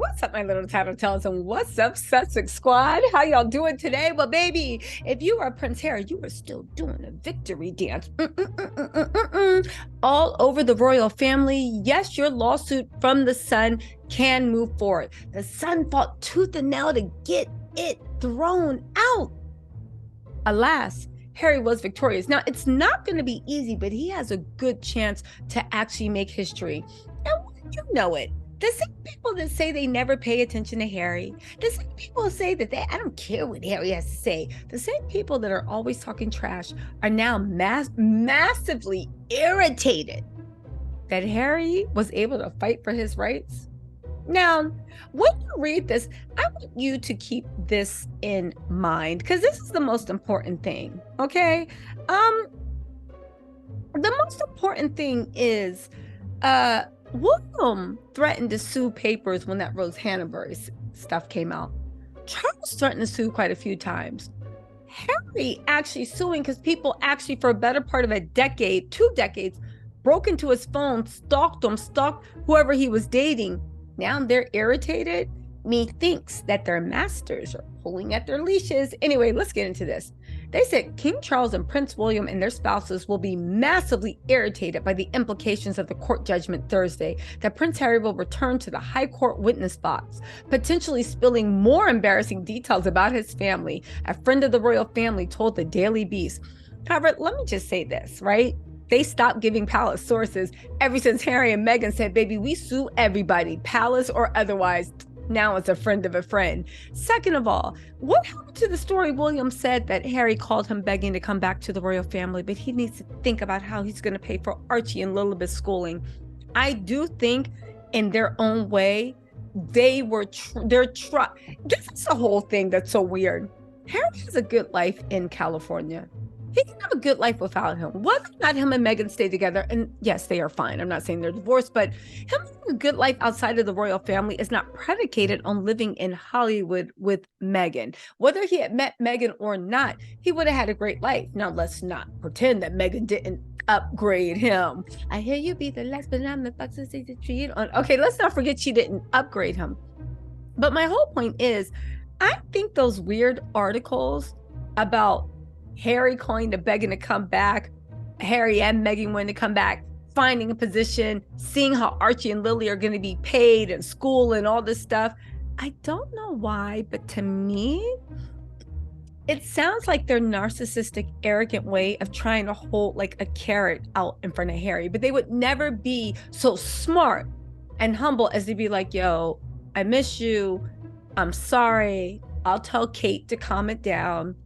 What's up, my little tattletales, and what's up, Sussex squad? How y'all doing today? Well, baby, if you are Prince Harry, you are still doing a victory dance all over the royal family. Yes, your lawsuit from the Sun can move forward. The Sun fought tooth and nail to get it thrown out. Alas, Harry was victorious. Now, it's not going to be easy, but he has a good chance to actually make history. And wouldn't you know it? The same people that say they never pay attention to Harry, the same people say that I don't care what Harry has to say, the same people that are always talking trash are now massively irritated that Harry was able to fight for his rights. Now, when you read this, I want you to keep this in mind because this is the most important thing, okay? The most important thing is William threatened to sue papers when that Rose Hanbury stuff came out. Charles threatened to sue quite a few times. Harry actually suing because people actually, for a better part of a decade, 2 decades, broke into his phone, stalked him, stalked whoever he was dating. Now they're irritated. Methinks that their masters are pulling at their leashes. Anyway, let's get into this. They said King Charles and Prince William and their spouses will be massively irritated by the implications of the court judgment Thursday that Prince Harry will return to the High Court witness box, potentially spilling more embarrassing details about his family, a friend of the royal family told the Daily Beast. However, let me just say this, right? They stopped giving palace sources ever since Harry and Meghan said, baby, we sue everybody, palace or otherwise. Now it's a friend of a friend. Second of all, what happened to the story William said that Harry called him begging to come back to the royal family, but he needs to think about how he's going to pay for Archie and Lilibeth's schooling. I do think in their own way, this is the whole thing that's so weird. Harry has a good life in California. He can have a good life without him. Whether or not him and Meghan stay together, and yes, they are fine. I'm not saying they're divorced, but him having a good life outside of the royal family is not predicated on living in Hollywood with Meghan. Whether he had met Meghan or not, he would have had a great life. Now, let's not pretend that Meghan didn't upgrade him. I hear you be the last, but I'm the fox that the tree on. Okay, let's not forget she didn't upgrade him. But my whole point is, I think those weird articles about Harry calling to begging to come back, Harry and Meghan wanting to come back, finding a position, seeing how Archie and Lily are going to be paid and school and all this stuff. I don't know why, but to me, it sounds like their narcissistic, arrogant way of trying to hold like a carrot out in front of Harry, but they would never be so smart and humble as to be like, yo, I miss you. I'm sorry. I'll tell Kate to calm it down.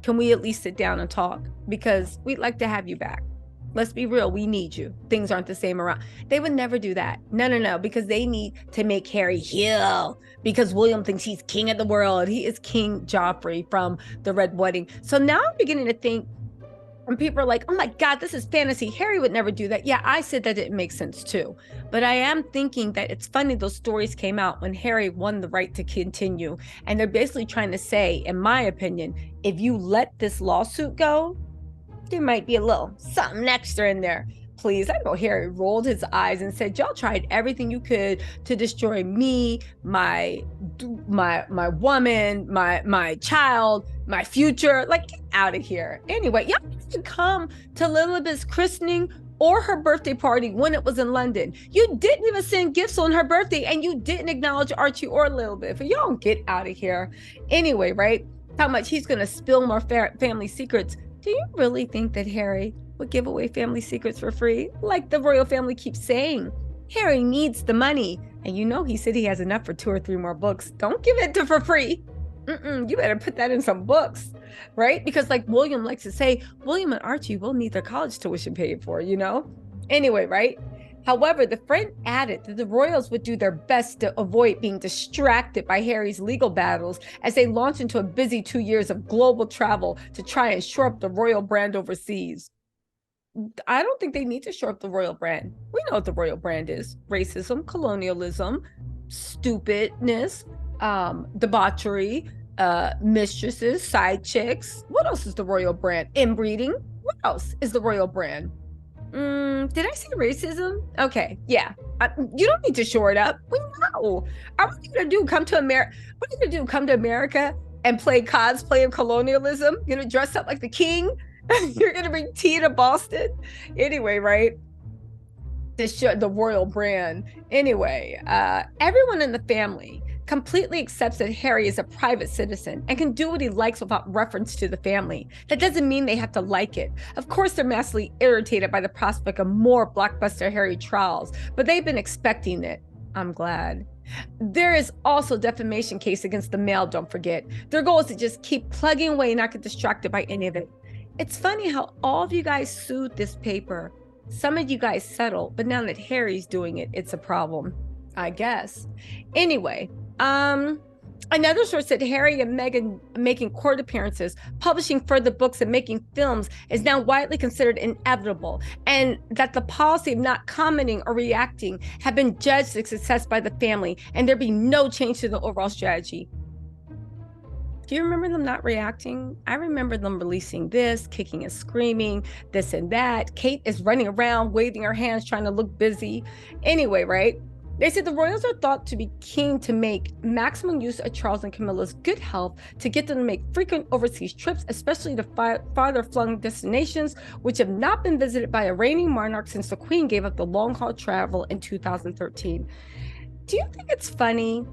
Can we at least sit down and talk? Because we'd like to have you back. Let's be real. We need you. Things aren't the same around. They would never do that. No, because they need to make Harry heal because William thinks he's king of the world. He is King Joffrey from the Red Wedding. So now I'm beginning to think when people are like, oh my God, this is fantasy. Harry would never do that. Yeah, I said that didn't make sense too. But I am thinking that it's funny those stories came out when Harry won the right to continue. And they're basically trying to say, in my opinion, if you let this lawsuit go, there might be a little something extra in there. Please. I know Harry rolled his eyes and said, y'all tried everything you could to destroy me, my woman, my child, my future. Like, get out of here. Anyway, y'all didn't come to Lilibeth's christening or her birthday party when it was in London. You didn't even send gifts on her birthday, and you didn't acknowledge Archie or Lilibeth. Y'all get out of here. Anyway, right? How much he's going to spill more family secrets. Do you really think that Harry would give away family secrets for free? Like the royal family keeps saying, Harry needs the money. And you know he said he has enough for 2 or 3 more books. Don't give it to for free. You better put that in some books, right? Because like William likes to say, William and Archie will need their college tuition paid for, you know? Anyway, right? However, the friend added that the royals would do their best to avoid being distracted by Harry's legal battles as they launch into a busy 2 years of global travel to try and shore up the royal brand overseas. I don't think they need to shore up the royal brand. We know what the royal brand is. Racism, colonialism, stupidness, debauchery, mistresses, side chicks. What else is the royal brand? Inbreeding. What else is the royal brand? Did I say racism? Okay, yeah. You don't need to shore it up. We know. What are you gonna do? Come to America? What are you gonna do? Come to America and play cosplay of colonialism? You're gonna dress up like the king? You're gonna bring tea to Boston? Anyway, right? The royal brand. Anyway, everyone in the family completely accepts that Harry is a private citizen and can do what he likes without reference to the family. That doesn't mean they have to like it. Of course, they're massively irritated by the prospect of more Blockbuster Harry trials, but they've been expecting it. I'm glad. There is also a defamation case against the Mail, don't forget. Their goal is to just keep plugging away and not get distracted by any of it. It's funny how all of you guys sued this paper. Some of you guys settled, but now that Harry's doing it, it's a problem, I guess. Anyway, another source said Harry and Meghan making court appearances, publishing further books, and making films is now widely considered inevitable, and that the policy of not commenting or reacting have been judged a success by the family, and there be no change to the overall strategy. Do you remember them not reacting? I remember them releasing this, kicking and screaming, this and that. Kate is running around, waving her hands, trying to look busy. Anyway, right? They said the royals are thought to be keen to make maximum use of Charles and Camilla's good health to get them to make frequent overseas trips, especially to farther-flung destinations, which have not been visited by a reigning monarch since the Queen gave up the long-haul travel in 2013. Do you think it's funny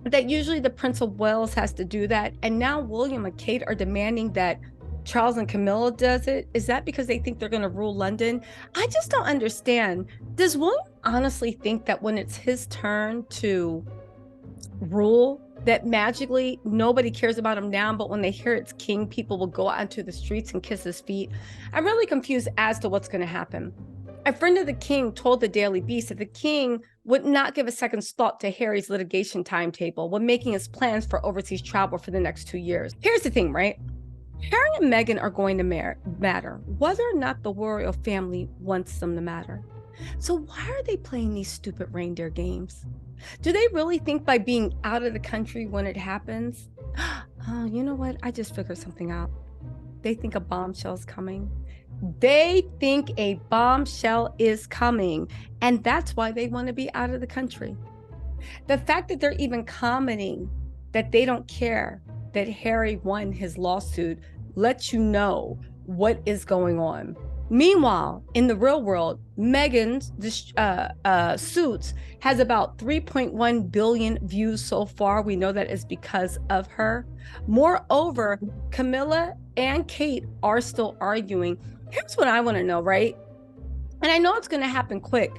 that usually the Prince of Wales has to do that, and now William and Kate are demanding that Charles and Camilla does it? Is that because they think they're going to rule London? I just don't understand. Does William honestly think that when it's his turn to rule, that magically nobody cares about him now, but when they hear it's king, people will go out into the streets and kiss his feet? I'm really confused as to what's going to happen. A friend of the king told the Daily Beast that the king would not give a second's thought to Harry's litigation timetable when making his plans for overseas travel for the next 2 years. Here's the thing, right? Harry and Meghan are going to matter, whether or not the royal family wants them to matter. So why are they playing these stupid reindeer games? Do they really think by being out of the country when it happens? Oh, you know what? I just figured something out. They think a bombshell's coming. They think a bombshell is coming, and that's why they want to be out of the country. The fact that they're even commenting that they don't care that Harry won his lawsuit lets you know what is going on. Meanwhile, in the real world, Meghan's suits has about 3.1 billion views so far. We know that is because of her. Moreover, Camilla and Kate are still arguing. Here's what I want to know, right? And I know it's going to happen quick.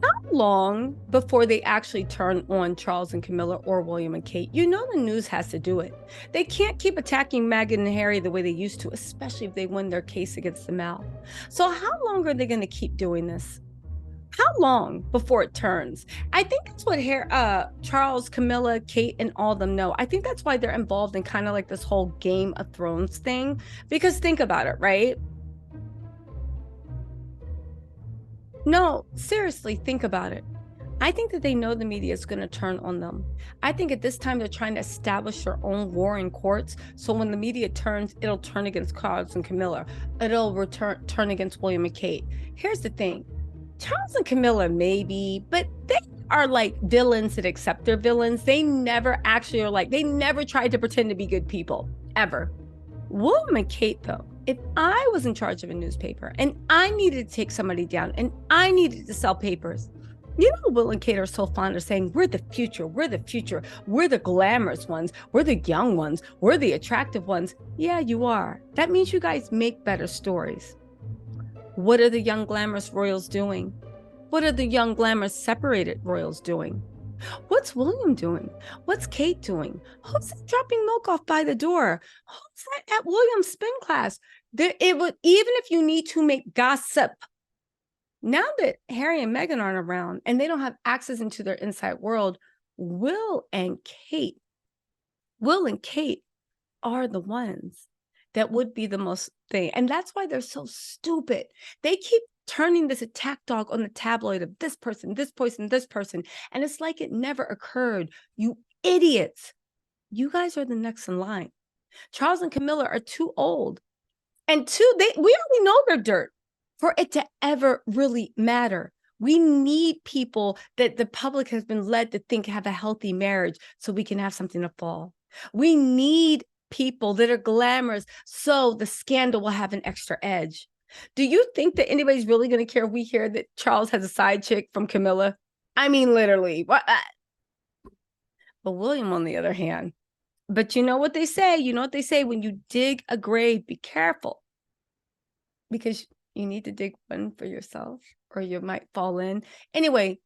How long before they actually turn on Charles and Camilla or William and Kate? You know the news has to do it. They can't keep attacking Meghan and Harry the way they used to, especially if they win their case against the Mal. So how long are they going to keep doing this? How long before it turns? I think that's what Charles, Camilla, Kate, and all of them know. I think that's why they're involved in kind of like this whole Game of Thrones thing. Because think about it, right? No, seriously, think about it. I think that they know the media is going to turn on them. I think at this time they're trying to establish their own war in courts. So when the media turns, it'll turn against Charles and Camilla. It'll turn against William and Kate. Here's the thing. Charles and Camilla, maybe, but they are like villains that accept their villains. They never actually are like, they never tried to pretend to be good people, ever. William and Kate, though, if I was in charge of a newspaper and I needed to take somebody down and I needed to sell papers, you know, Will and Kate are so fond of saying, we're the future, we're the future, we're the glamorous ones, we're the young ones, we're the attractive ones. Yeah, you are. That means you guys make better stories. What are the young glamorous royals doing? What are the young glamorous separated royals doing? What's William doing? What's Kate doing? Who's dropping milk off by the door? Who's that at William's spin class? It would, even if you need to make gossip. Now that Harry and Meghan aren't around and they don't have access into their inside world, Will and Kate are the ones that would be the most thing. And that's why they're so stupid. They keep turning this attack dog on the tabloid of this person, this person, this person. And it's like it never occurred. You idiots. You guys are the next in line. Charles and Camilla are too old. And we already know they're dirt for it to ever really matter. We need people that the public has been led to think have a healthy marriage so we can have something to fall. We need people that are glamorous so the scandal will have an extra edge. Do you think that anybody's really going to care if we hear that Charles has a side chick from Camilla? I mean, literally. What? But William, on the other hand, but you know what they say? You know what they say? When you dig a grave, be careful, because you need to dig one for yourself or you might fall in. Anyway,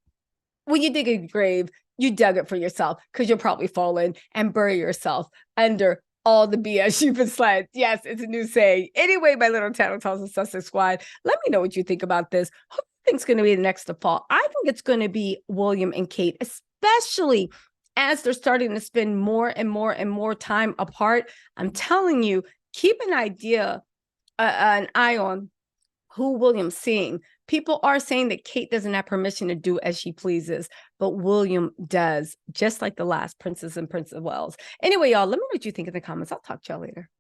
when you dig a grave, you dug it for yourself because you'll probably fall in and bury yourself under all the BS you've been sled. Yes, it's a new saying. Anyway, my little Tattle Tells the Sussex Squad, let me know what you think about this. Who do you think's going to be the next to fall? I think it's going to be William and Kate, especially as they're starting to spend more and more and more time apart. I'm telling you, keep an eye on who William's seeing. People are saying that Kate doesn't have permission to do as she pleases, but William does, just like the last Princess and Prince of Wales. Anyway, y'all, let me know what you think in the comments. I'll talk to y'all later.